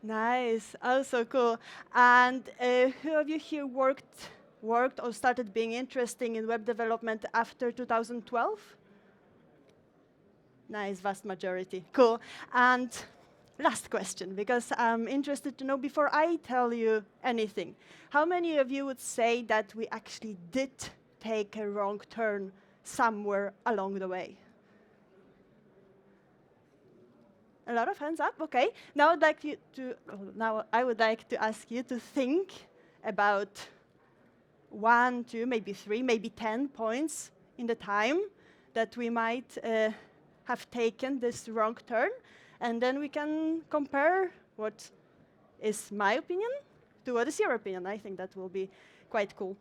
Nice. Also cool. And who of you here worked or started being interested in web development after 2012? Nice, vast majority. Cool. And last question, because I'm interested to know before I tell you anything. How many of you would say that we actually did take a wrong turn somewhere along the way? A lot of hands up. Okay. Now I would like to ask you to think about 1, 2, maybe 3, maybe 10 points in the time that we might have taken this wrong turn, and then we can compare what is my opinion to what is your opinion. I think that will be quite cool.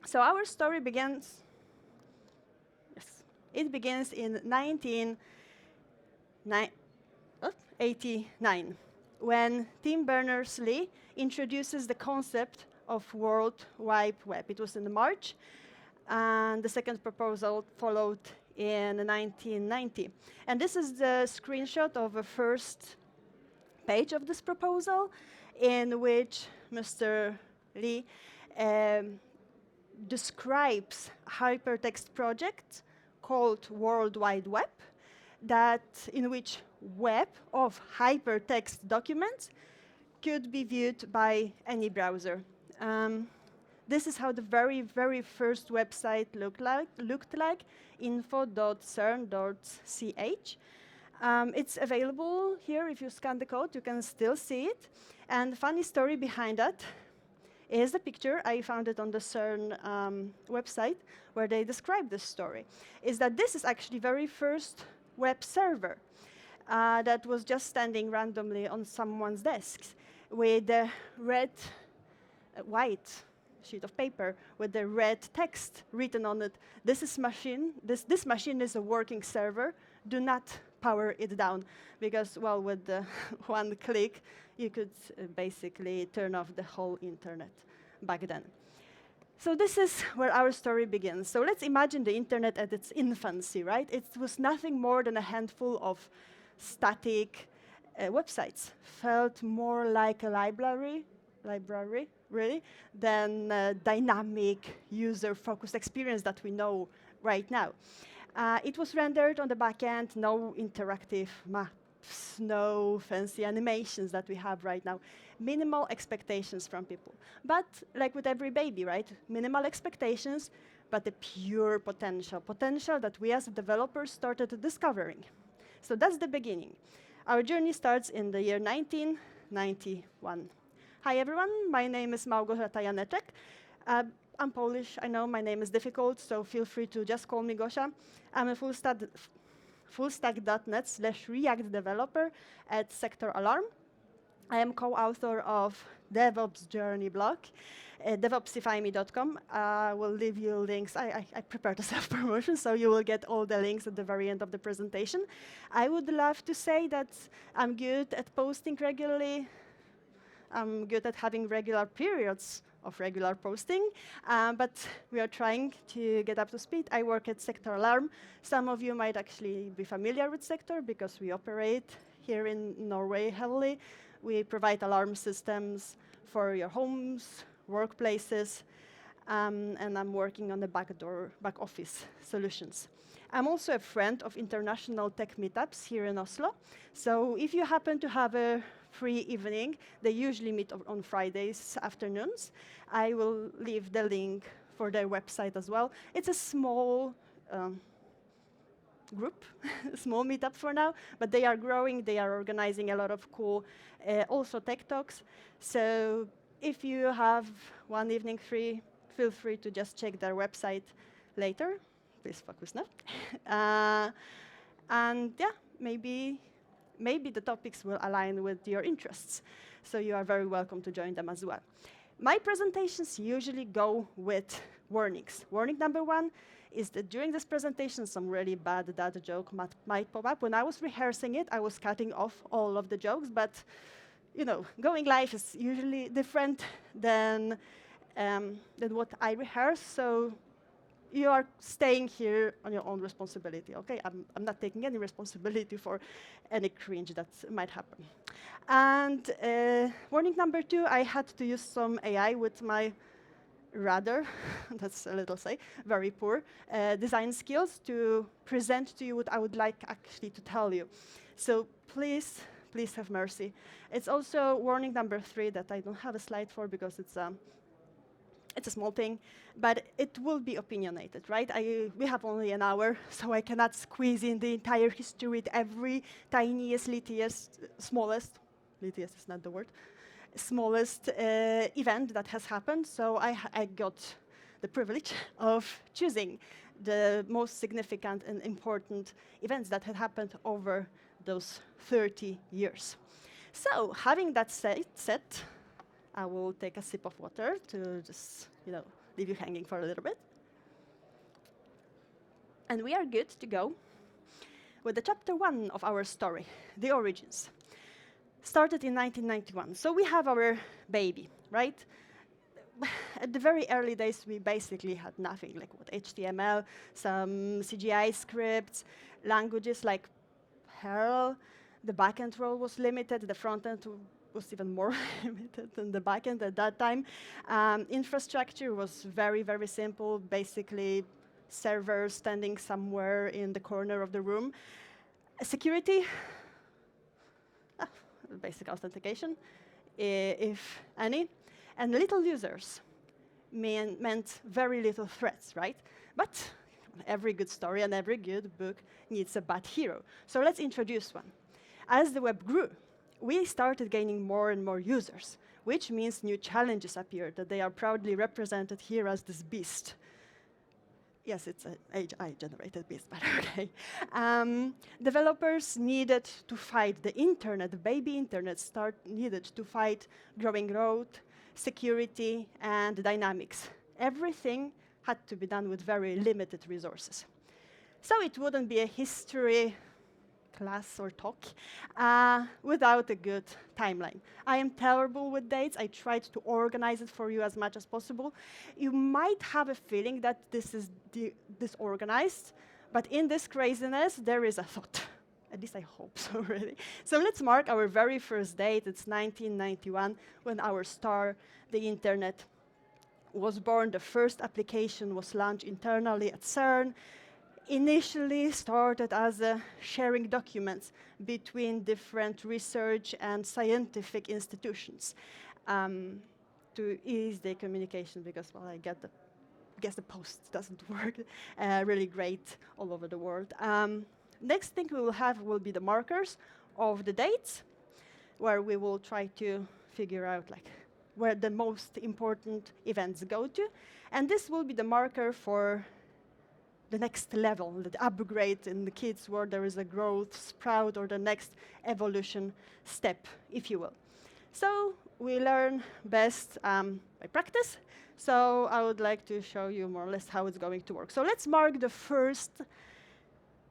So our story begins. Yes, it begins in 1989, when Tim Berners-Lee introduces the concept of World Wide Web. It was in March, and the second proposal followed in 1990. And this is the screenshot of the first page of this proposal, in which Mr. Lee describes a hypertext project called World Wide Web, in which web of hypertext documents could be viewed by any browser. This is how the very, very first website looked like, info.cern.ch. It's available here. If you scan the code, you can still see it. And the funny story behind that is a picture. I found it on the CERN website, where they describe this story, is that this is actually very first web server that was just standing randomly on someone's desks with a white sheet of paper with the red text written on it. This machine is a working server. Do not power it down, because, well, with the one click, you could basically turn off the whole internet back then. So this is where our story begins. So let's imagine the internet at its infancy, right? It was nothing more than a handful of static websites. Felt more like a library, really, than a dynamic, user-focused experience that we know right now. It was rendered on the back end, no interactive maps, no fancy animations that we have right now. Minimal expectations from people. But like with every baby, right? Minimal expectations, but the pure potential that we as developers started discovering. So that's the beginning. Our journey starts in the year 1991. Hi, everyone. My name is Małgorzata Janeczek. I'm Polish. I know my name is difficult, so feel free to just call me Gosia. I'm a fullstack.net/React developer at Sector Alarm. I am co-author of DevOps Journey blog, devopsifyme.com. I will leave you links. I prepared a self-promotion, so you will get all the links at the very end of the presentation. I would love to say that I'm good at posting regularly. I'm good at having regular periods of regular posting, but we are trying to get up to speed. I work at Sector Alarm. Some of you might actually be familiar with Sector, because we operate here in Norway heavily. We provide alarm systems for your homes, workplaces, and I'm working on the back office solutions. I'm also a friend of international tech meetups here in Oslo. So if you happen to have a free evening, they usually meet on Fridays afternoons. I will leave the link for their website as well. It's a small group, small meetup for now, but they are growing. They are organizing a lot of cool, also tech talks. So if you have one evening free, feel free to just check their website later. Please focus now. And yeah, maybe the topics will align with your interests. So you are very welcome to join them as well. My presentations usually go with warnings. Warning number 1 is that during this presentation, some really bad dad joke might pop up. When I was rehearsing it, I was cutting off all of the jokes, but you know, going live is usually different than what I rehearse. So you are staying here on your own responsibility, okay? I'm not taking any responsibility for any cringe that might happen. And warning number 2, I had to use some AI with my rather, that's a little say, very poor design skills to present to you what I would like actually to tell you. So please, please have mercy. It's also warning number 3 that I don't have a slide for because it's a small thing, but it will be opinionated, right? We have only an hour, so I cannot squeeze in the entire history with every tiniest, littlest, smallest, littlest is not the word, smallest event that has happened. So I got the privilege of choosing the most significant and important events that had happened over those 30 years. So having that said, I will take a sip of water to just, leave you hanging for a little bit. And we are good to go with the chapter 1 of our story, the origins. Started in 1991. So we have our baby, right? At the very early days, we basically had nothing, like what HTML, some CGI scripts, languages like Perl. The backend role was limited. The frontend was even more limited than the backend at that time. Infrastructure was very, very simple, basically servers standing somewhere in the corner of the room. Security, basic authentication, if any. And little users meant very little threats, right? But every good story and every good book needs a bad hero. So let's introduce one. As the web grew, we started gaining more and more users, which means new challenges appeared, that they are proudly represented here as this beast. Yes, it's an AI-generated beast, but okay. Developers needed to fight the internet, the baby internet needed to fight growing growth, security, and dynamics. Everything had to be done with very limited resources. So it wouldn't be a history class or talk without a good timeline. I am terrible with dates. I tried to organize it for you as much as possible. You might have a feeling that this is disorganized, but in this craziness, there is a thought. At least I hope so, really. So let's mark our very first date. It's 1991, when our star, the internet, was born. The first application was launched internally at CERN. Initially started as sharing documents between different research and scientific institutions to ease the communication, because, well, I guess the post doesn't work really great all over the world. Next thing we will have will be the markers of the dates, where we will try to figure out where the most important events go to. And this will be the marker for the next level, the upgrade in the kids' world. There is a growth sprout or the next evolution step, if you will. So we learn best by practice. So I would like to show you more or less how it's going to work. So let's mark the first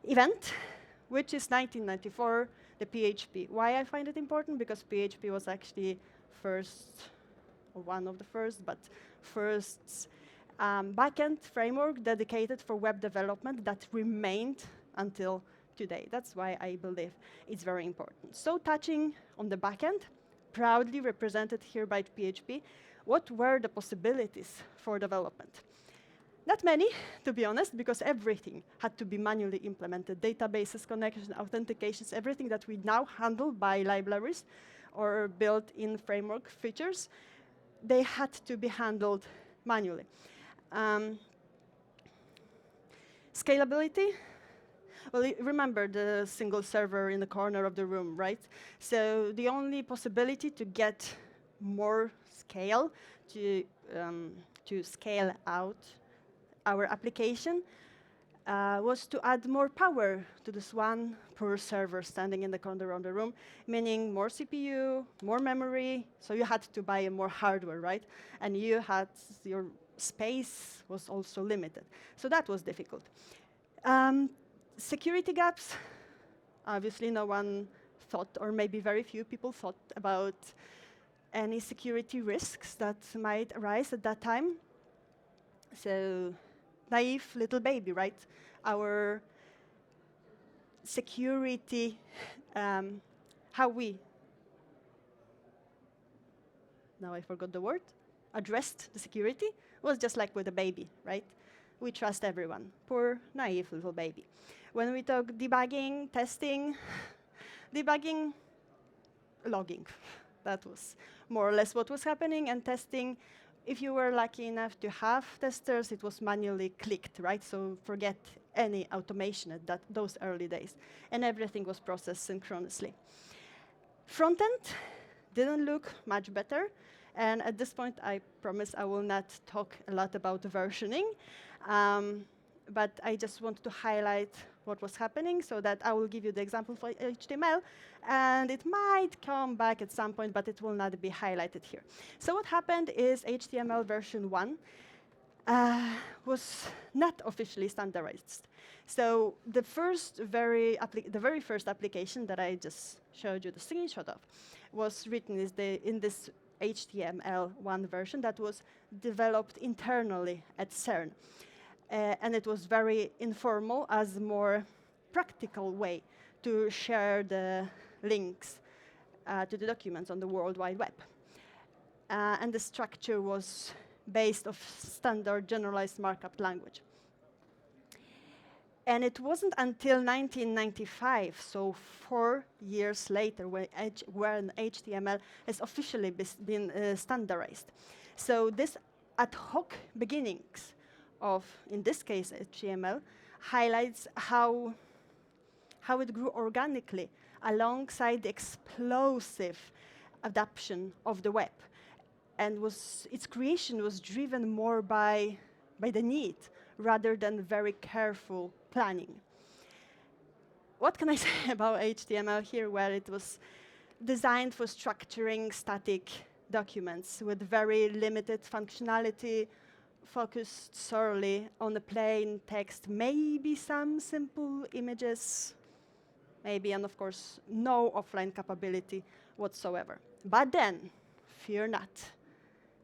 event, which is 1994, the PHP. Why I find it important? Because PHP was actually first, or one of the first, but first backend framework dedicated for web development that remained until today. That's why I believe it's very important. So touching on the backend, proudly represented here by PHP, what were the possibilities for development? Not many, to be honest, because everything had to be manually implemented. Databases, connections, authentications, everything that we now handle by libraries or built-in framework features, they had to be handled manually. Scalability, well, remember the single server in the corner of the room, right? So the only possibility to get more scale, to scale out our application, was to add more power to this one per server standing in the corner of the room, meaning more CPU, more memory. So you had to buy more hardware, right? And you had your space was also limited. So that was difficult. Security gaps, obviously no one thought, or maybe very few people thought about any security risks that might arise at that time. So naive little baby, right? Our security, how we, now I forgot the word, addressed the security was just like with a baby, right? We trust everyone. Poor, naive little baby. When we talk debugging, testing, debugging, logging. That was more or less what was happening. And testing, if you were lucky enough to have testers, it was manually clicked, right? So forget any automation at those early days. And everything was processed synchronously. Frontend didn't look much better. And at this point, I promise I will not talk a lot about versioning. But I just want to highlight what was happening so that I will give you the example for HTML. And it might come back at some point, but it will not be highlighted here. So what happened is HTML version 1 was not officially standardized. So the very first application that I just showed you the screenshot of was written in this HTML1 version that was developed internally at CERN. And it was very informal as a more practical way to share the links to the documents on the World Wide Web. And the structure was based of standard generalized markup language. And it wasn't until 1995, so 4 years later, when HTML has officially been standardized. So this ad hoc beginnings of, in this case, HTML, highlights how it grew organically alongside the explosive adoption of the web. And its creation was driven more by the need rather than very careful planning. What can I say about HTML here, where it was designed for structuring static documents with very limited functionality, focused solely on the plain text, maybe some simple images, maybe, and of course, no offline capability whatsoever. But then, fear not,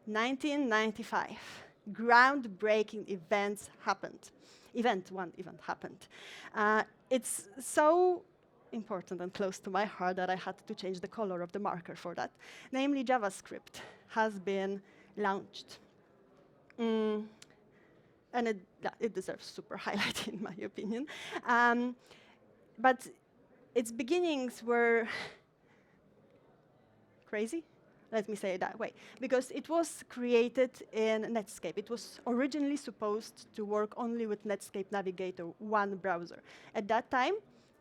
1995, groundbreaking event happened. One event happened. It's so important and close to my heart that I had to change the color of the marker for that. Namely, JavaScript has been launched. And it deserves super highlight, in my opinion. But its beginnings were crazy. Let me say it that way, because it was created in Netscape. It was originally supposed to work only with Netscape Navigator 1 browser. At that time,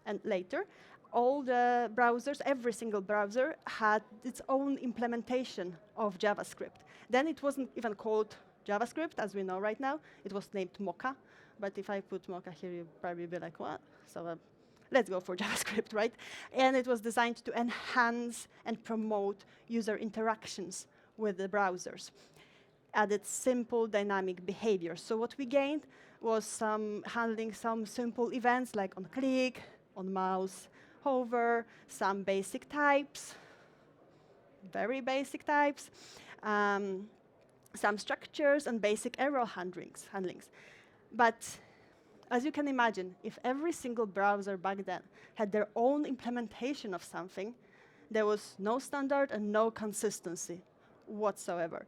and later, all the browsers, every single browser, had its own implementation of JavaScript. Then it wasn't even called JavaScript, as we know right now. It was named Mocha. But if I put Mocha here, you'd probably be like, what? So let's go for JavaScript, right? And it was designed to enhance and promote user interactions with the browsers, added simple dynamic behavior. So what we gained was handling some simple events like on click, on mouse, hover, some basic types, very basic types, some structures and basic error handlings. But as you can imagine, if every single browser back then had their own implementation of something, there was no standard and no consistency whatsoever.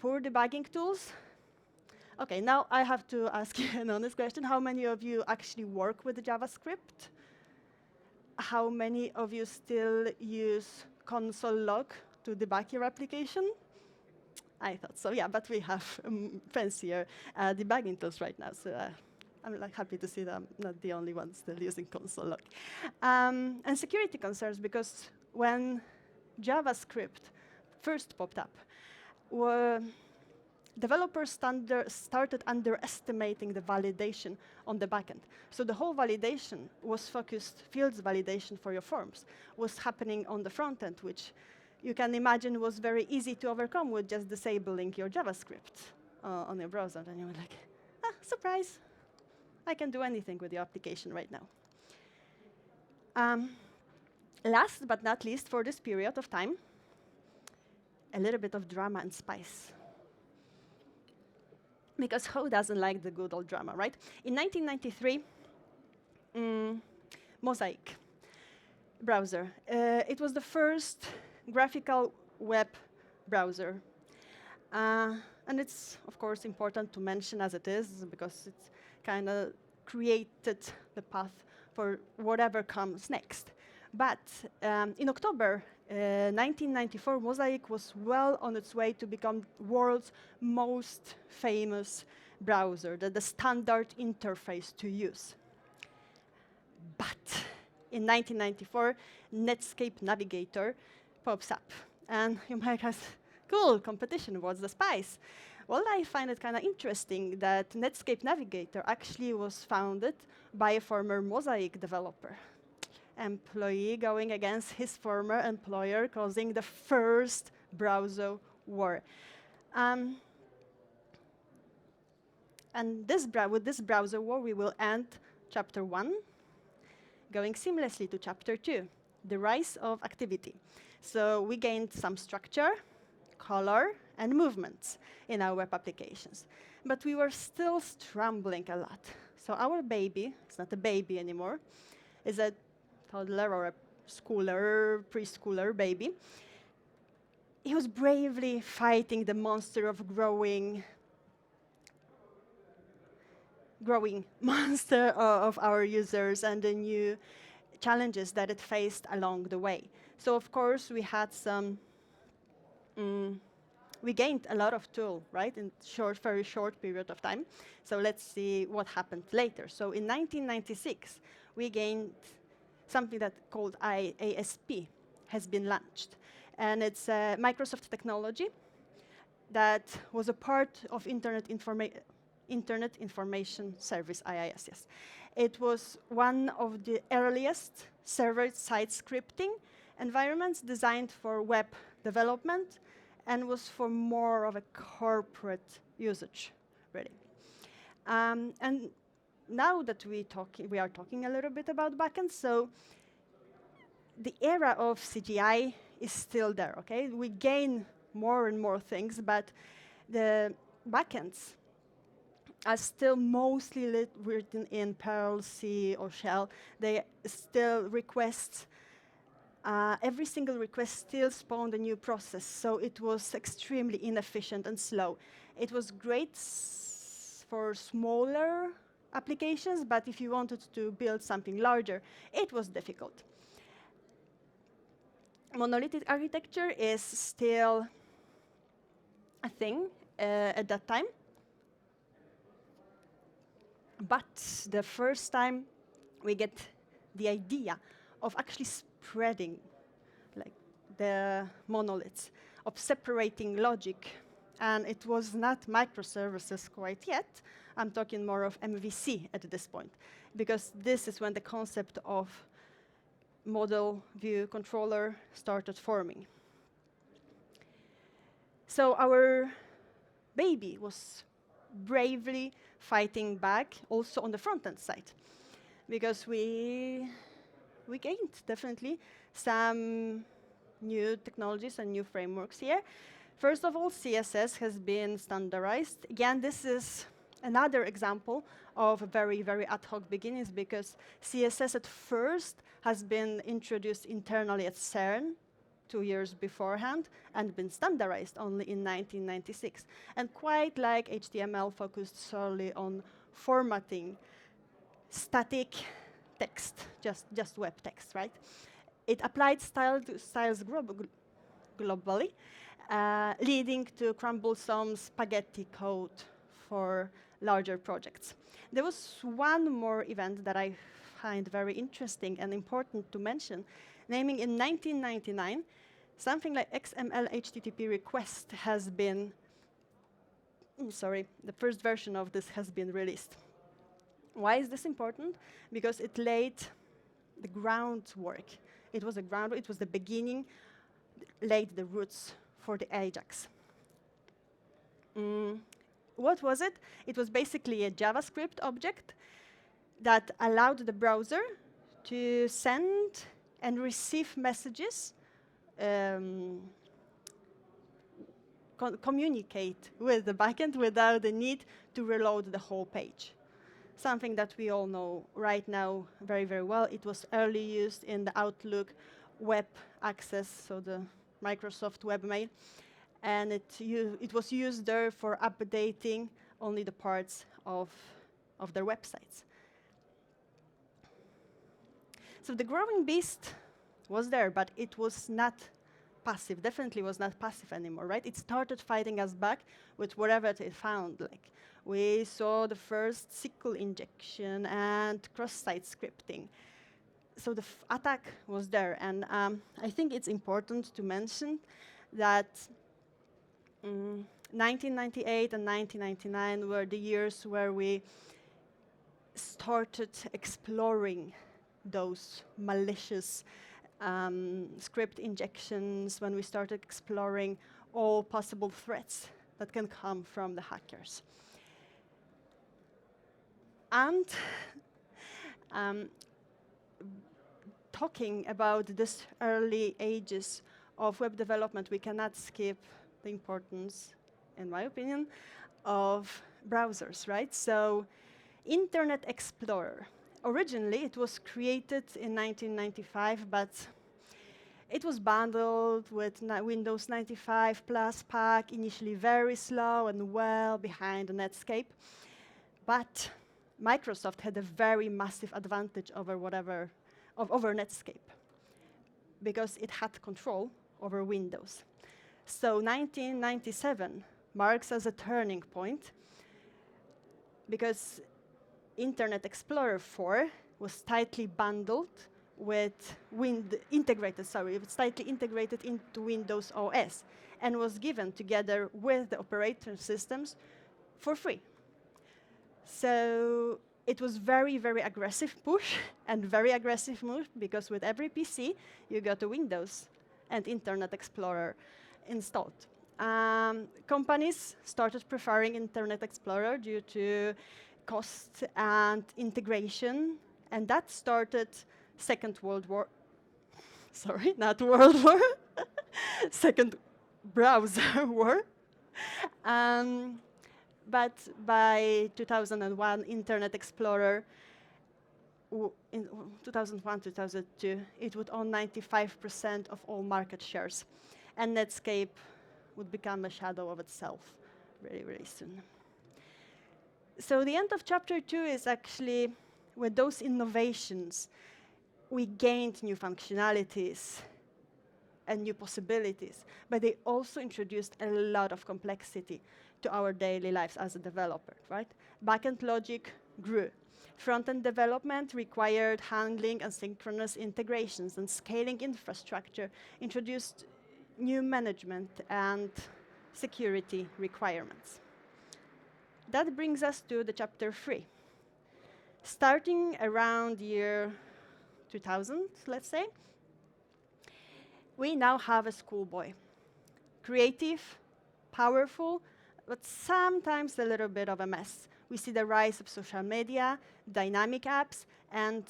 Poor debugging tools. OK, now I have to ask you an honest question. How many of you actually work with JavaScript? How many of you still use console log to debug your application? I thought so, yeah, but we have fancier debugging tools right now. So I'm happy to see that I'm not the only one still using console log. And security concerns, because when JavaScript first popped up, developers started underestimating the validation on the backend. So the whole validation was focused, fields validation for your forms, was happening on the front end, which you can imagine was very easy to overcome with just disabling your JavaScript on your browser. And you were like, surprise. I can do anything with your application right now. Last but not least, for this period of time, a little bit of drama and spice. because who doesn't like the good old drama, right? In 1993, Mosaic browser. It was the first graphical web browser. And it's, of course, important to mention as it is, because it's kind of created the path for whatever comes next. But in October 1994, Mosaic was well on its way to become world's most famous browser, the standard interface to use. But in 1994, Netscape Navigator pops up. And you might ask, cool, competition, what's the spice? Well, I find it kind of interesting that Netscape Navigator actually was founded by a former Mosaic developer. Employee going against his former employer, causing the first browser war. And with this browser war, we will end chapter 1, going seamlessly to chapter 2, the rise of activity. So we gained some structure, color, and movements in our web applications. But we were still scrambling a lot. So our baby, it's not a baby anymore, is a toddler or a schooler, preschooler baby. He was bravely fighting the monster of growing monster of our users and the new challenges that it faced along the way. So of course we had some, we gained a lot of tool, right, in very short period of time. So let's see what happened later. So in 1996, we gained something that called ASP has been launched. And it's a Microsoft technology that was a part of Internet Information Service, IIS, yes. It was one of the earliest server-side scripting environments designed for web development and was for more of a corporate usage, really. And now that we are talking a little bit about backends, so the era of CGI is still there, okay? We gain more and more things, but the backends are still mostly written in Perl, C, or Shell. They still request, every single request still spawned a new process, so it was extremely inefficient and slow. It was great for smaller applications, but if you wanted to build something larger, it was difficult. Monolithic architecture is still a thing at that time. But the first time we get the idea of actually spreading like the monoliths, of separating logic, and it was not microservices quite yet. I'm talking more of MVC at this point, because this is when the concept of model view controller started forming. So our baby was bravely fighting back also on the front-end side, because we gained definitely some new technologies and new frameworks here. First of all, CSS has been standardized. Again, this is another example of very, very ad hoc beginnings, because CSS at first has been introduced internally at CERN 2 years beforehand and been standardized only in 1996. And quite like HTML, focused solely on formatting static text, just web text, right? It applied styles globally, leading to cumbersome spaghetti code for larger projects. There was one more event that I find very interesting and important to mention, naming in 1999, something like XML HTTP request has been, the first version of this has been released. Why is this important? Because it laid the groundwork. It was the beginning, laid the roots for the Ajax. What was it? It was basically a JavaScript object that allowed the browser to send and receive messages communicate with the backend without the need to reload the whole page. Something that we all know right now very, very well. It was early used in the Outlook web access, so the Microsoft webmail. And it was used there for updating only the parts of their websites. So the growing beast was there, but it was not passive, definitely was not passive anymore, right? It started fighting us back with whatever it found. Like, we saw the first SQL injection and cross-site scripting. So the attack was there, and I think it's important to mention that 1998 and 1999 were the years where we started exploring those malicious script injections, when we started exploring all possible threats that can come from the hackers. And talking about this early ages of web development, we cannot skip the importance, in my opinion, of browsers, right? So Internet Explorer. Originally, it was created in 1995, but it was bundled with Windows 95 Plus Pack, initially very slow and well behind Netscape. But Microsoft had a very massive advantage over over Netscape, because it had control over Windows. So 1997 marks as a turning point, because Internet Explorer 4 was tightly bundled with tightly integrated into Windows OS, and was given together with the operating systems for free. So it was very, very aggressive push and very aggressive move, because with every PC, you got a Windows and Internet Explorer installed. Companies started preferring Internet Explorer due to cost and integration, and that started Second World War. Sorry, not World War. Second browser war. But by 2001, Internet Explorer, in 2001, 2002, it would own 95% of all market shares. And Netscape would become a shadow of itself very, very soon. So the end of chapter 2 is actually, with those innovations, we gained new functionalities and new possibilities, but they also introduced a lot of complexity to our daily lives as a developer, right? Backend logic grew. Front-end development required handling asynchronous integrations, and scaling infrastructure introduced new management and security requirements. That brings us to the chapter 3. Starting around year 2000, let's say, we now have a schoolboy. Creative, powerful, but sometimes a little bit of a mess. We see the rise of social media, dynamic apps, and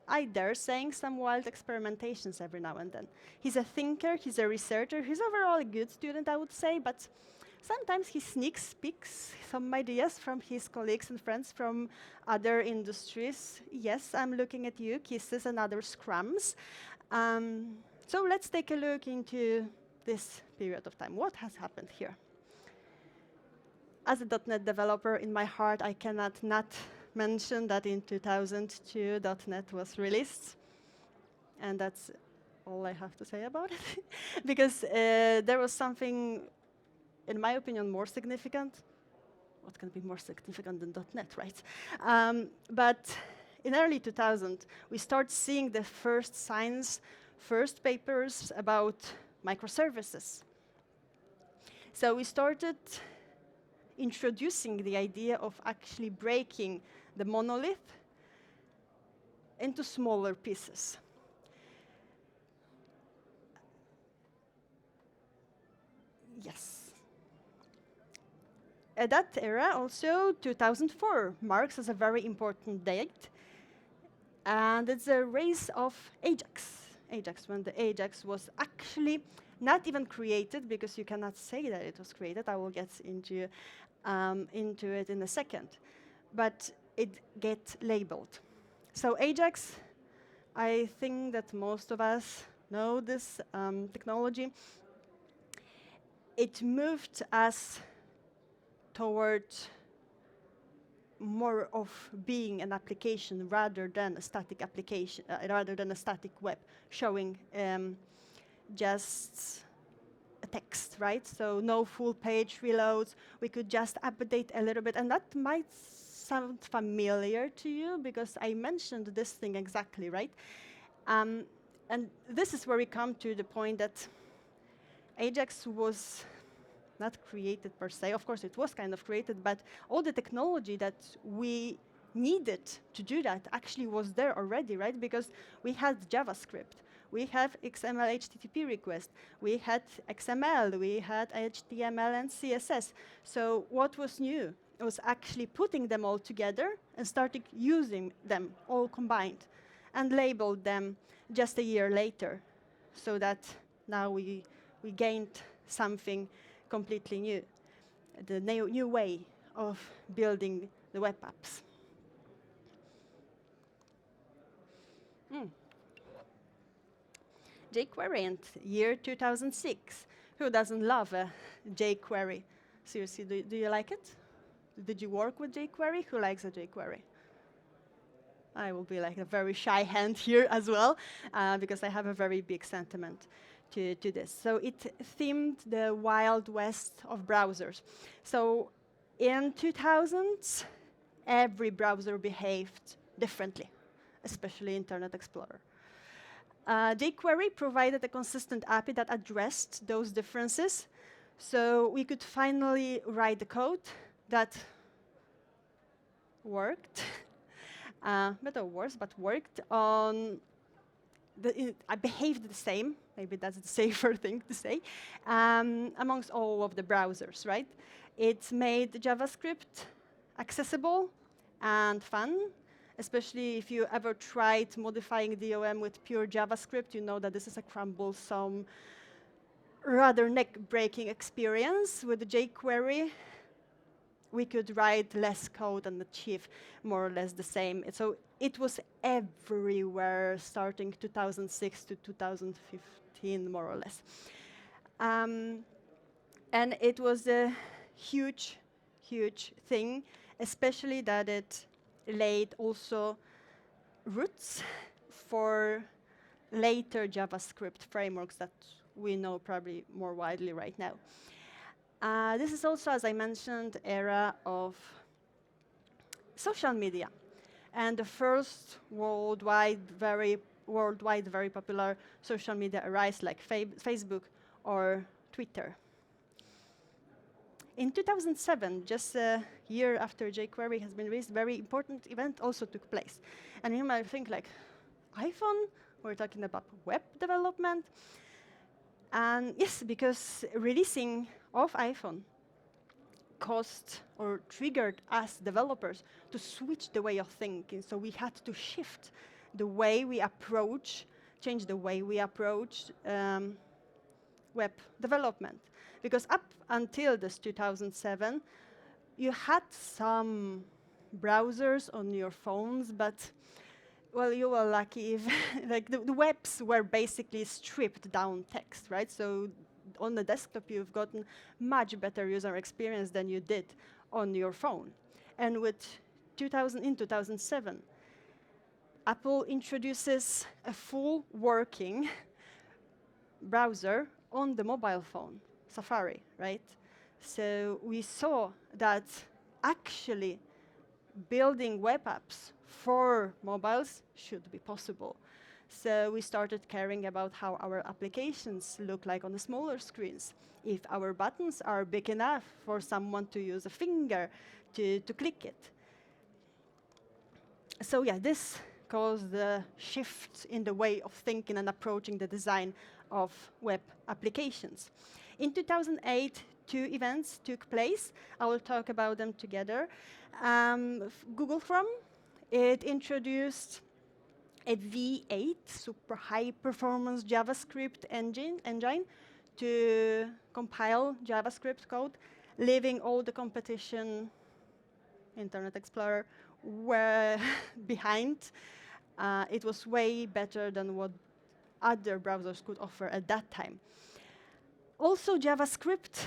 I dare saying some wild experimentations every now and then. He's a thinker, he's a researcher, he's overall a good student, I would say, but sometimes he sneaks peeks some ideas from his colleagues and friends from other industries. Yes, I'm looking at you, kisses and other scrums. So let's take a look into this period of time. What has happened here? As a .NET developer, in my heart, I cannot not mention that in 2002, .NET was released. And that's all I have to say about it. Because there was something, in my opinion, more significant. What can be more significant than .NET, right? But in early 2000, we start seeing the first signs, first papers about microservices. So we started introducing the idea of actually breaking the monolith into smaller pieces. Yes. At that era, also, 2004 marks as a very important date. And it's a rise of Ajax. Ajax, when the Ajax was actually not even created, because you cannot say that it was created. I will get into it in a second. But it gets labeled. So Ajax, I think that most of us know this technology. It moved us toward more of being an application rather than a static application, rather than a static web showing just a text, right? So no full page reloads. We could just update a little bit, and that might sound familiar to you because I mentioned this thing exactly, right? And this is where we come to the point that Ajax was not created per se. Of course, it was kind of created, but all the technology that we needed to do that actually was there already, right? Because we had JavaScript, we have XML HTTP request, we had XML, we had HTML and CSS. So what was new? It was actually putting them all together and starting using them all combined and labeled them just a year later, so that now we gained something completely new, the new way of building the web apps. jQuery in year 2006. Who doesn't love a jQuery? Seriously, do you like it? Did you work with jQuery? Who likes a jQuery? I will be like a very shy hand here as well, because I have a very big sentiment to this. So it themed the Wild West of browsers. So in 2000s, every browser behaved differently, especially Internet Explorer. jQuery provided a consistent API that addressed those differences. So we could finally write the code that worked, better or worse, but worked on I behaved the same, maybe that's the safer thing to say, amongst all of the browsers, right? It made JavaScript accessible and fun, especially if you ever tried modifying DOM with pure JavaScript, you know that this is a cumbersome, rather neck-breaking experience. With jQuery, we could write less code and achieve more or less the same. So it was everywhere starting 2006 to 2015, more or less. And it was a huge, huge thing, especially that it laid also roots for later JavaScript frameworks that we know probably more widely right now. This is also, as I mentioned, era of social media, and the first worldwide very popular social media arise, like Facebook or Twitter. In 2007, just a year after jQuery has been released, a very important event also took place. And you might think, like, iPhone? We're talking about web development. And yes, because releasing of iPhone caused or triggered us developers to switch the way of thinking. So we had to shift the way we approach, change the way we approach web development. Because up until this 2007, you had some browsers on your phones, but well, you were lucky if like the webs were basically stripped down text, right? So on the desktop, you've gotten much better user experience than you did on your phone. And with 2007, Apple introduces a full working browser on the mobile phone, Safari, right? So we saw that actually building web apps for mobiles should be possible. So we started caring about how our applications look like on the smaller screens, if our buttons are big enough for someone to use a finger to click it. So yeah, this caused the shift in the way of thinking and approaching the design of web applications. In 2008, 2 events took place. I will talk about them together. Google Chrome, it introduced a V8 super high performance JavaScript engine to compile JavaScript code, leaving all the competition, Internet Explorer, were behind. It was way better than what other browsers could offer at that time. Also, JavaScript,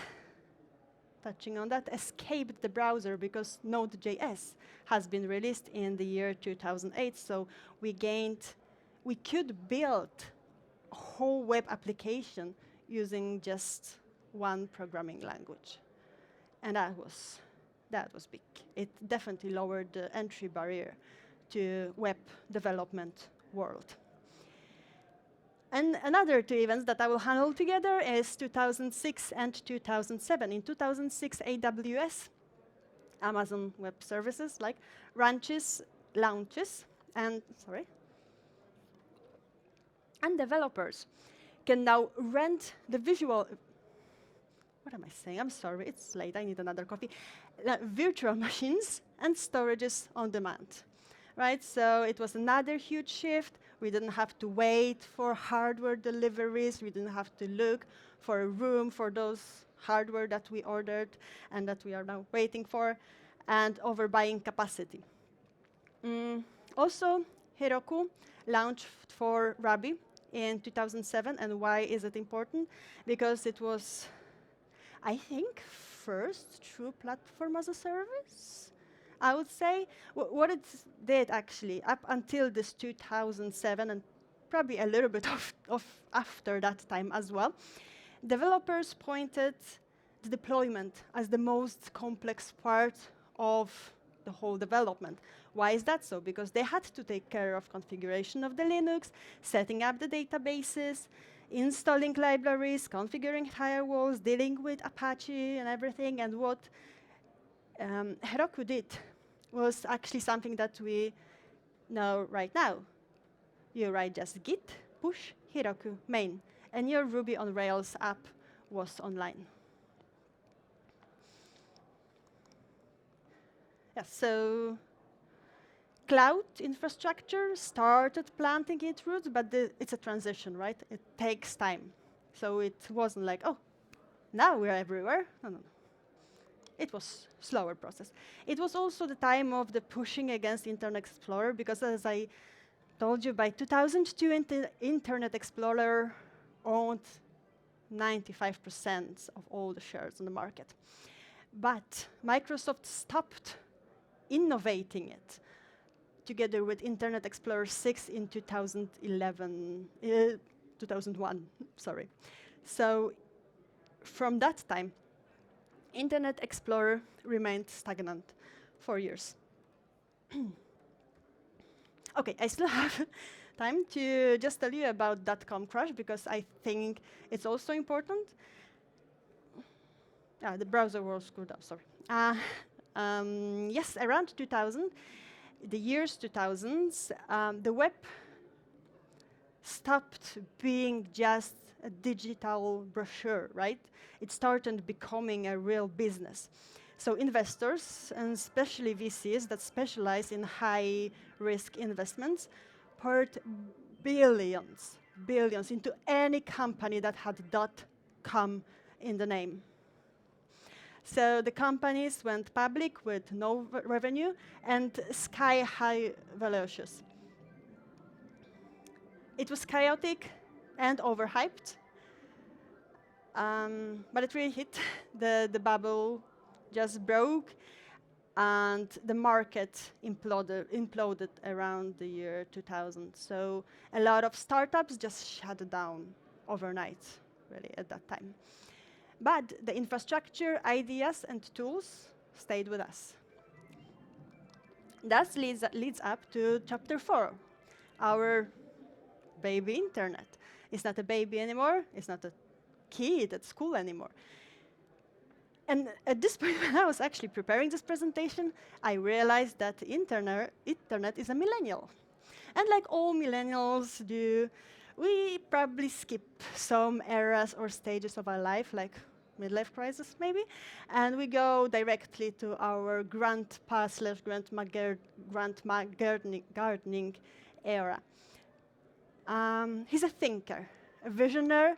touching on that, escaped the browser because Node.js has been released in the year 2008. So we could build a whole web application using just one programming language. And that was big. It definitely lowered the entry barrier to web development world. And another two events that I will handle together is 2006 and 2007. In 2006, AWS, Amazon Web Services, like launches, and developers can now rent the visual. What am I saying? I'm sorry, it's late. I need another coffee. Virtual machines and storages on demand. Right, so it was another huge shift. We didn't have to wait for hardware deliveries. We didn't have to look for a room for those hardware that we ordered and that we are now waiting for, and overbuying capacity. Also, Heroku launched for Ruby in 2007. And why is it important? Because it was, I think, first true platform as a service. I would say what it did actually up until this 2007 and probably a little bit of after that time as well, developers pointed the deployment as the most complex part of the whole development. Why is that so? Because they had to take care of configuration of the Linux, setting up the databases, installing libraries, configuring firewalls, dealing with Apache and everything. And what Heroku did was actually something that we know right now. You write just git push Heroku main, and your Ruby on Rails app was online. Yeah, so cloud infrastructure started planting its roots, but it's a transition, right? It takes time. So it wasn't like, oh, now we're everywhere. No. It was a slower process. It was also the time of the pushing against Internet Explorer, because as I told you, by 2002, Internet Explorer owned 95% of all the shares on the market. But Microsoft stopped innovating it together with Internet Explorer 6 in 2001, sorry. So from that time, Internet Explorer remained stagnant for years. OK, I still have time to just tell you about .com crash, because I think it's also important. The browser was screwed up, sorry. Yes, around 2000, the years 2000s, the web stopped being just a digital brochure, right? It started becoming a real business. So investors, and especially VCs that specialize in high-risk investments, poured billions into any company that had .com in the name. So the companies went public with no revenue and sky-high valuations. It was chaotic and overhyped, but it really hit. The bubble just broke, and the market imploded around the year 2000. So a lot of startups just shut down overnight, really, at that time. But the infrastructure, ideas, and tools stayed with us. That leads up to chapter 4, our baby internet. It's not a baby anymore. It's not a kid at school anymore. And at this point, when I was actually preparing this presentation, I realized that internet is a millennial. And like all millennials do, we probably skip some eras or stages of our life, like midlife crisis, maybe, and we go directly to our grandpa/grandma gardening era. He's a thinker, a visionary,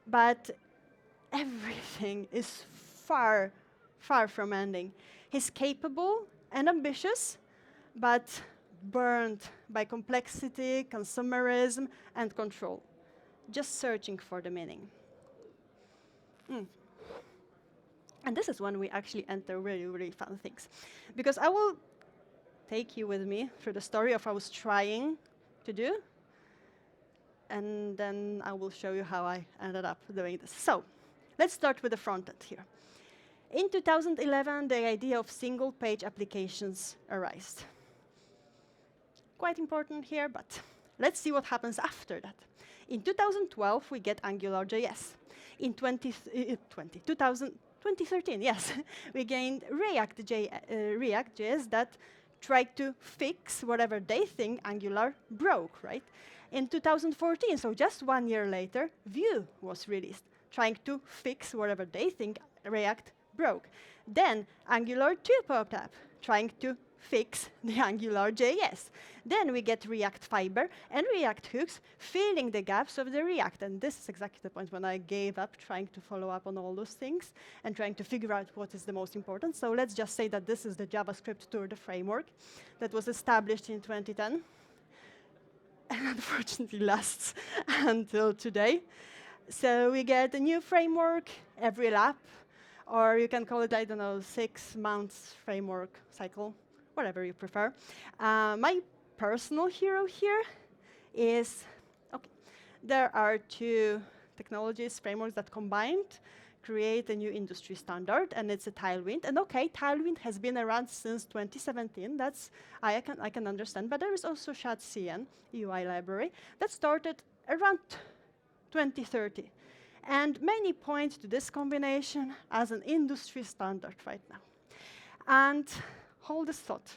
but everything is far, far from ending. He's capable and ambitious, but burned by complexity, consumerism, and control, just searching for the meaning. And this is when we actually enter really, really fun things. Because I will take you with me through the story of what I was trying to do, and then I will show you how I ended up doing this. So let's start with the front end here. In 2011, the idea of single-page applications arose. Quite important here, but let's see what happens after that. In 2012, we get AngularJS. In 2013, yes, we gained React.js that tried to fix whatever they think Angular broke, right? In 2014, so just 1 year later, Vue was released, trying to fix whatever they think React broke. Then Angular 2 popped up, trying to fix the AngularJS. Then we get React Fiber and React Hooks filling the gaps of the React. And this is exactly the point when I gave up trying to follow up on all those things and trying to figure out what is the most important. So let's just say that this is the JavaScript Tour de framework that was established in 2010 and unfortunately lasts until today. So we get a new framework every lap, or you can call it, I don't know, 6 months framework cycle, whatever you prefer. My personal hero here is, okay, there are 2 technologies, frameworks that combined create a new industry standard, and it's a Tailwind. And okay, Tailwind has been around since 2017. That's I can understand. But there is also ShadCN, UI library, that started around 2030. And many point to this combination as an industry standard right now. And hold this thought.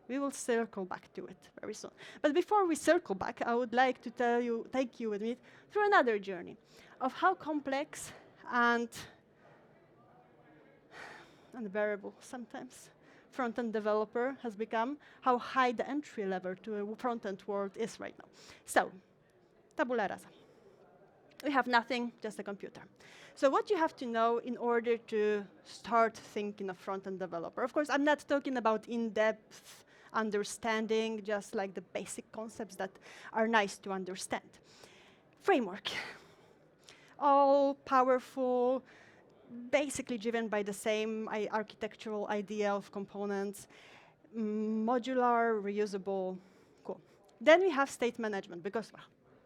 We will circle back to it very soon. But before we circle back, I would like to take you with me through another journey of how complex and unbearable sometimes front-end developer has become, how high the entry level to a front-end world is right now. So, tabula rasa. We have nothing, just a computer. So what you have to know in order to start thinking of front-end developer. Of course, I'm not talking about in-depth understanding, just like the basic concepts that are nice to understand. Framework. All powerful, basically driven by the same architectural idea of components, modular, reusable, cool. Then we have state management, because well,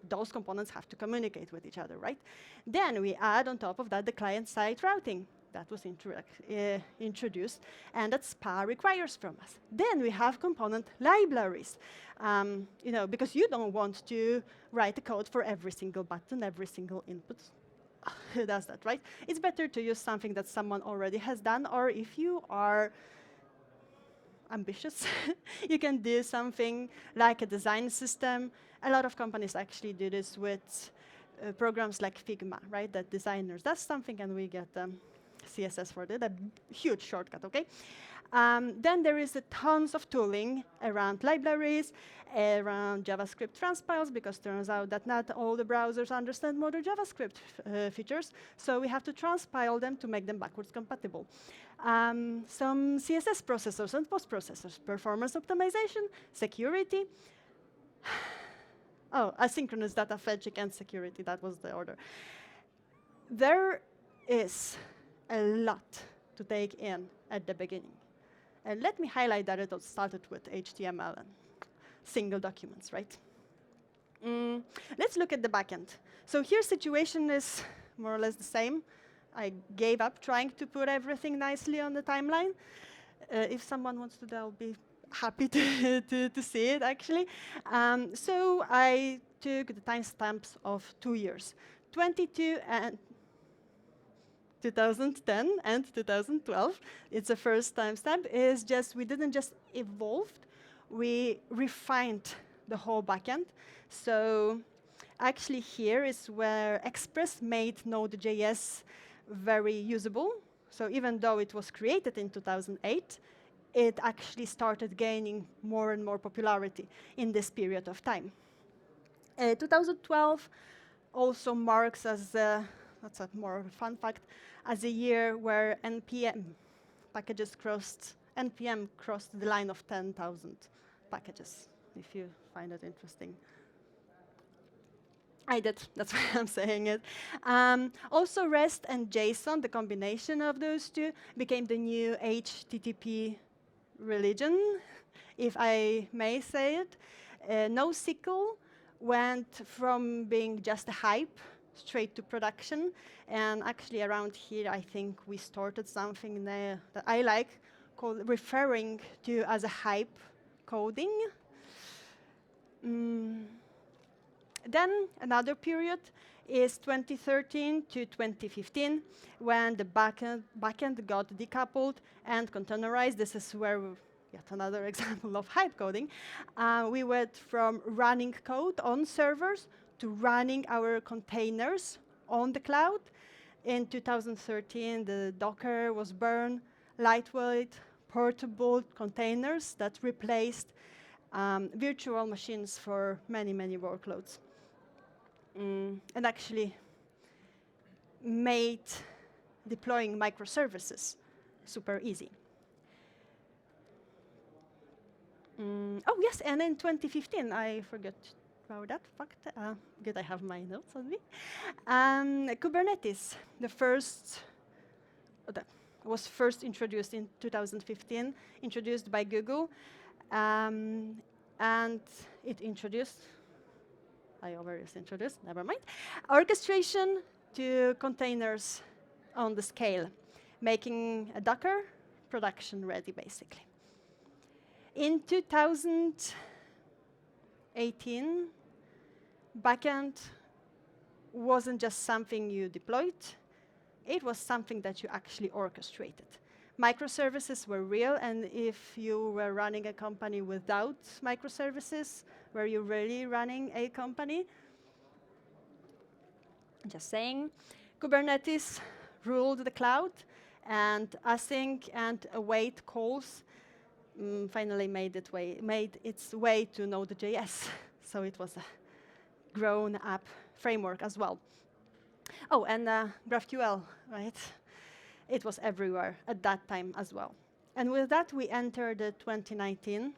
those components have to communicate with each other, right? Then we add on top of that the client-side routing that was introduced, and that SPA requires from us. Then we have component libraries, because you don't want to write a code for every single button, every single input. Who does that, right? It's better to use something that someone already has done, or if you are ambitious, you can do something like a design system. A lot of companies actually do this with programs like Figma, right? That designers does something and we get CSS for it, a huge shortcut, okay? Then there is tons of tooling around libraries, around JavaScript transpiles, because turns out that not all the browsers understand modern JavaScript features, so we have to transpile them to make them backwards compatible. Some CSS processors and post-processors, performance optimization, security. Oh, asynchronous data fetching and security, that was the order. There is a lot to take in at the beginning. And let me highlight that it all started with HTML and single documents, right? Let's look at the backend. So here situation is more or less the same. I gave up trying to put everything nicely on the timeline. If someone wants to, I'll be happy to see it, actually. So I took the timestamps of 2 years, 22 and 2010 and 2012. It's the first timestamp. Is just we didn't just evolve, we refined the whole backend. So actually here is where Express made Node.js very usable. So even though it was created in 2008, it actually started gaining more and more popularity in this period of time. 2012 also marks as that's a more fun fact, as a year where NPM packages NPM crossed the line of 10,000 packages, if you find it interesting. I did, that's why I'm saying it. Also, REST and JSON, the combination of those two, became the new HTTP religion, if I may say it. NoSQL went from being just a hype straight to production. And actually, around here, I think we started something that I like, called referring to as a hype coding. Then another period is 2013 to 2015, when the backend got decoupled and containerized. This is where, yet another example of hype coding. We went from running code on servers to running our containers on the cloud. In 2013, the Docker was born, lightweight, portable containers that replaced virtual machines for many, many workloads. And actually made deploying microservices super easy. Oh, yes, and in 2015, I forgot about that fact. Good, I have my notes on me. Kubernetes, was first introduced in 2015, introduced by Google. And it introduced, I already introduced, never mind, orchestration to containers on the scale, making a Docker production ready, basically. In 2018, backend wasn't just something you deployed, it was something that you actually orchestrated. Microservices were real, and if you were running a company without microservices, were you really running a company? Just saying. Kubernetes ruled the cloud, and async and await calls finally made its way to Node.js. So it was a grown-up framework as well. Oh, and GraphQL, right? It was everywhere at that time as well. And with that, we entered 2019,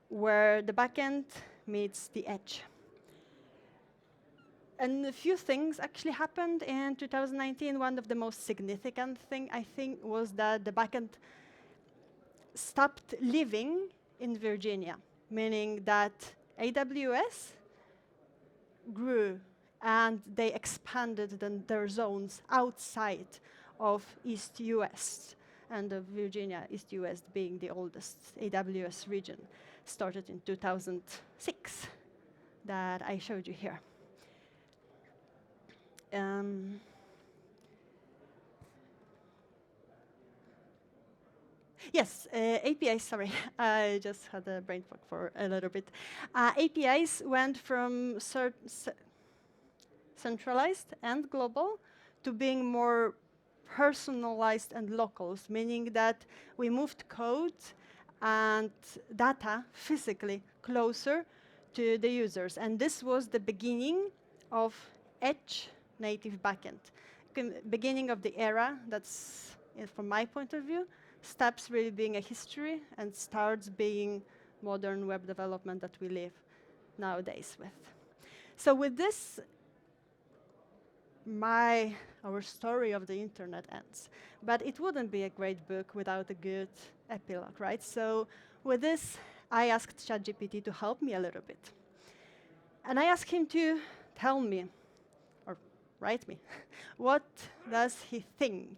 where the backend meets the edge. And a few things actually happened in 2019. One of the most significant things, I think, was that the backend stopped living in Virginia, meaning that AWS grew and they expanded their zones outside of East US, and Virginia, East US being the oldest AWS region, started in 2006 that I showed you here. Yes, APIs, sorry, I just had a brain fog for a little bit. APIs went from centralized and global to being more personalized and local, meaning that we moved code and data physically closer to the users. And this was the beginning of Edge native backend. Beginning of the era that's, from my point of view, stops really being a history and starts being modern web development that we live nowadays with. So with this, our story of the internet ends. But it wouldn't be a great book without a good epilogue, right? So with this, I asked ChatGPT to help me a little bit. And I asked him to tell me, or write me, what does he think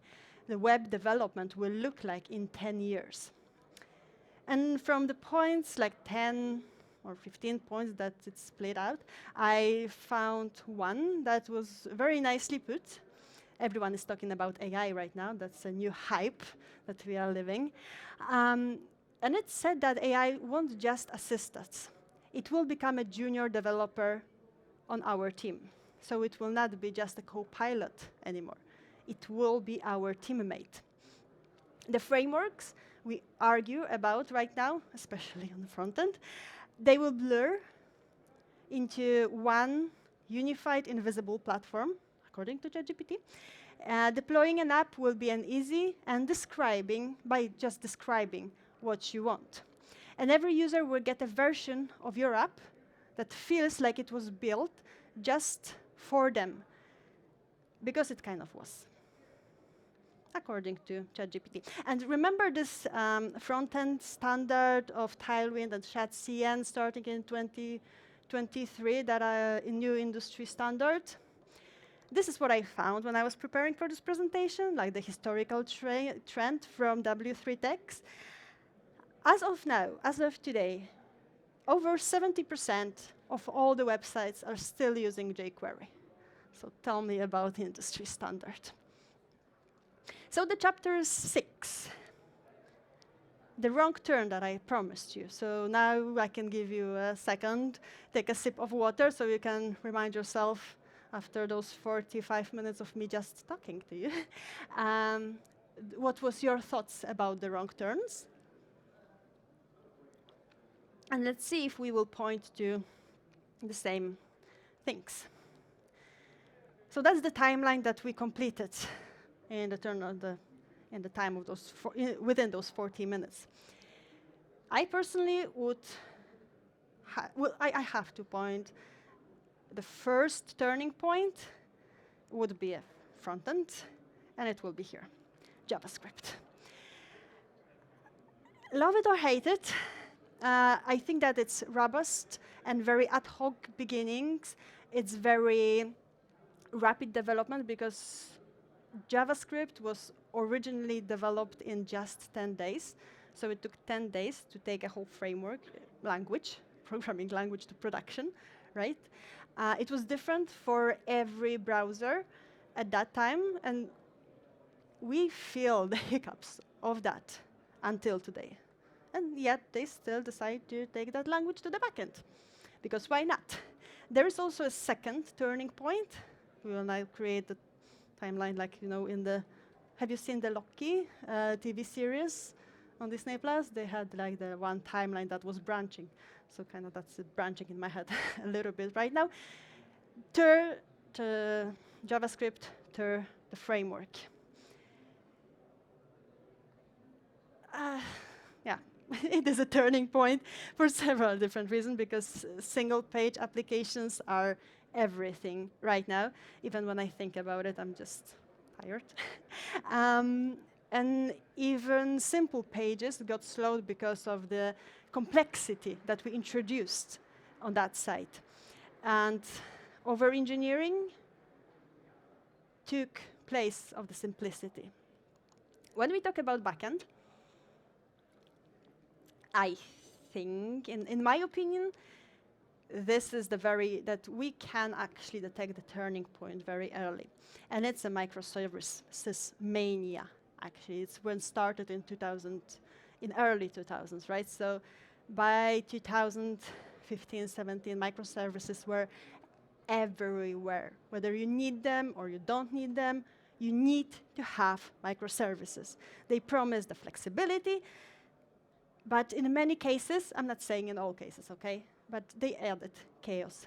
the web development will look like in 10 years? And from the points, like 10 or 15 points that it's split out, I found one that was very nicely put. Everyone is talking about AI right now. That's a new hype that we are living. And it said that AI won't just assist us. It will become a junior developer on our team. So it will not be just a co-pilot anymore. It will be our teammate. The frameworks we argue about right now, especially on the front end, they will blur into one unified invisible platform, according to ChatGPT. Deploying an app will be an easy and by just describing what you want. And every user will get a version of your app that feels like it was built just for them, because it kind of was, according to ChatGPT. And remember this front-end standard of Tailwind and ChatCN starting in 2023, that are a new industry standard? This is what I found when I was preparing for this presentation, like the historical trend from W3 Techs. As of now, as of today, over 70% of all the websites are still using jQuery. So tell me about the industry standard. So the chapter is 6, the wrong turn that I promised you. So now I can give you a second, take a sip of water so you can remind yourself after those 45 minutes of me just talking to you. What was your thoughts about the wrong turns? And let's see if we will point to the same things. So that's the timeline that we completed in the turn of in the time of those within those 40 minutes. I personally would I have to point. The first turning point would be a front end, and it will be here, JavaScript. Love it or hate it, I think that it's robust and very ad hoc beginnings. It's very rapid development, because JavaScript was originally developed in just 10 days. So it took 10 days to take a whole framework, programming language to production, right? It was different for every browser at that time, and we feel the hiccups of that until today. And yet they still decide to take that language to the backend, because why not? There is also a second turning point. We will now create the timeline, like, you know, have you seen the Loki TV series on Disney Plus? They had like the one timeline that was branching. So kind of that's branching in my head a little bit right now. To JavaScript, to the framework. Yeah, it is a turning point for several different reasons, because single-page applications are everything right now. Even when I think about it, I'm just tired. And even simple pages got slowed because of the complexity that we introduced on that site. And over-engineering took place of the simplicity. When we talk about backend, I think, in my opinion, this is that we can actually detect the turning point very early. And it's a microservices mania, actually. It's when started in early 2000s, right? So by 2015, 17, microservices were everywhere. Whether you need them or you don't need them, you need to have microservices. They promise the flexibility, but in many cases, I'm not saying in all cases, okay? But they added chaos.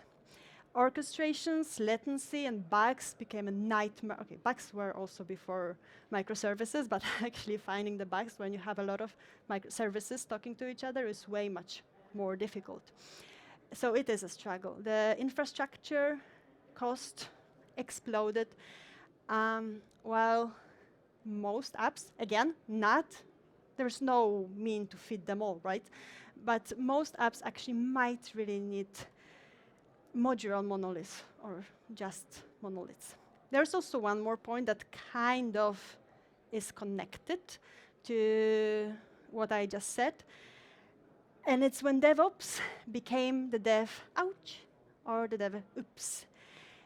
Orchestrations, latency, and bugs became a nightmare. Okay, bugs were also before microservices, but actually finding the bugs when you have a lot of microservices talking to each other is way much more difficult. So it is a struggle. The infrastructure cost exploded, while most apps, again, there's no mean to fit them all, right? But most apps actually might really need modular monoliths or just monoliths. There's also one more point that kind of is connected to what I just said. And it's when DevOps became the dev ouch or the dev oops.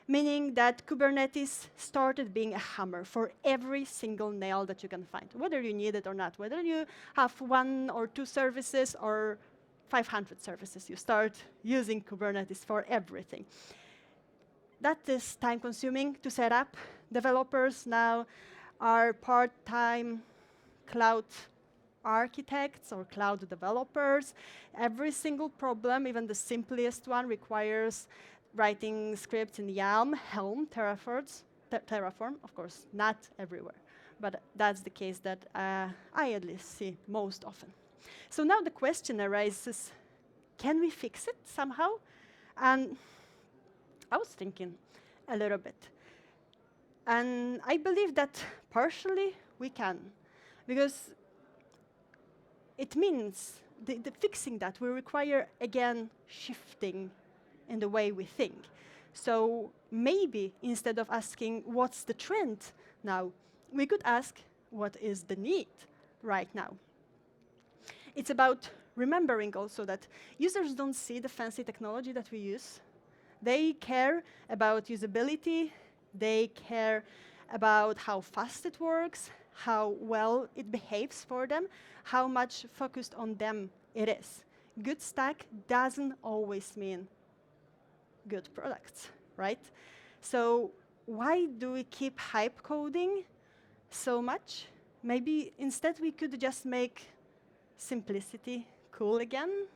Meaning that Kubernetes started being a hammer for every single nail that you can find, whether you need it or not, whether you have 1 or 2 services or 500 services, you start using Kubernetes for everything. That is time-consuming to set up. Developers now are part-time cloud architects or cloud developers. Every single problem, even the simplest one, requires writing scripts in Helm, Terraform, Terraform, of course, not everywhere. But that's the case that I at least see most often. So now the question arises, can we fix it somehow? And I was thinking a little bit. And I believe that partially we can, because it means the fixing that will require, again, shifting in the way we think. So maybe instead of asking what's the trend now, we could ask what is the need right now. It's about remembering also that users don't see the fancy technology that we use. They care about usability. They care about how fast it works, how well it behaves for them, how much focused on them it is. Good stack doesn't always mean good products, right? So why do we keep hype coding so much? Maybe instead we could just make simplicity cool again.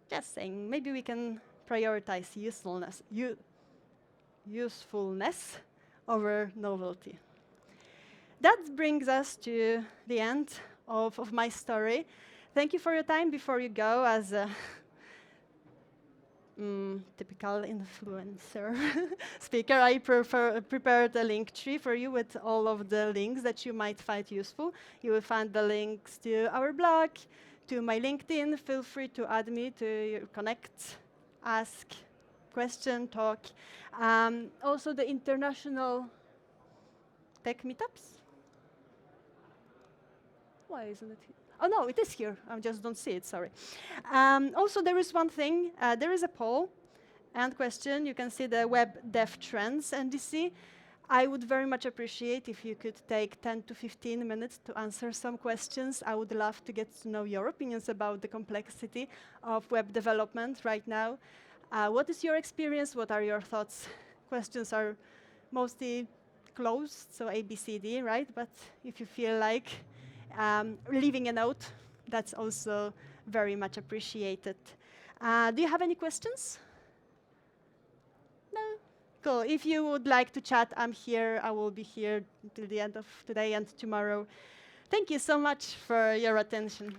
Just saying, maybe we can prioritize usefulness over novelty. That brings us to the end of my story. Thank you for your time. Before you go, as a typical influencer speaker, I prepared a link tree for you with all of the links that you might find useful. You will find the links to our blog, to my LinkedIn. Feel free to add me to connect, ask, question, talk. Also the international tech meetups. Why isn't it here? Oh, no, it is here. I just don't see it, sorry. Also, there is one thing. There is a poll and question. You can see the Web Dev Trends NDC. I would very much appreciate if you could take 10 to 15 minutes to answer some questions. I would love to get to know your opinions about the complexity of web development right now. What is your experience? What are your thoughts? Questions are mostly closed, so A, B, C, D, right? But if you feel like leaving a note, that's also very much appreciated. Do you have any questions? No? Cool. If you would like to chat, I'm here. I will be here until the end of today and tomorrow. Thank you so much for your attention.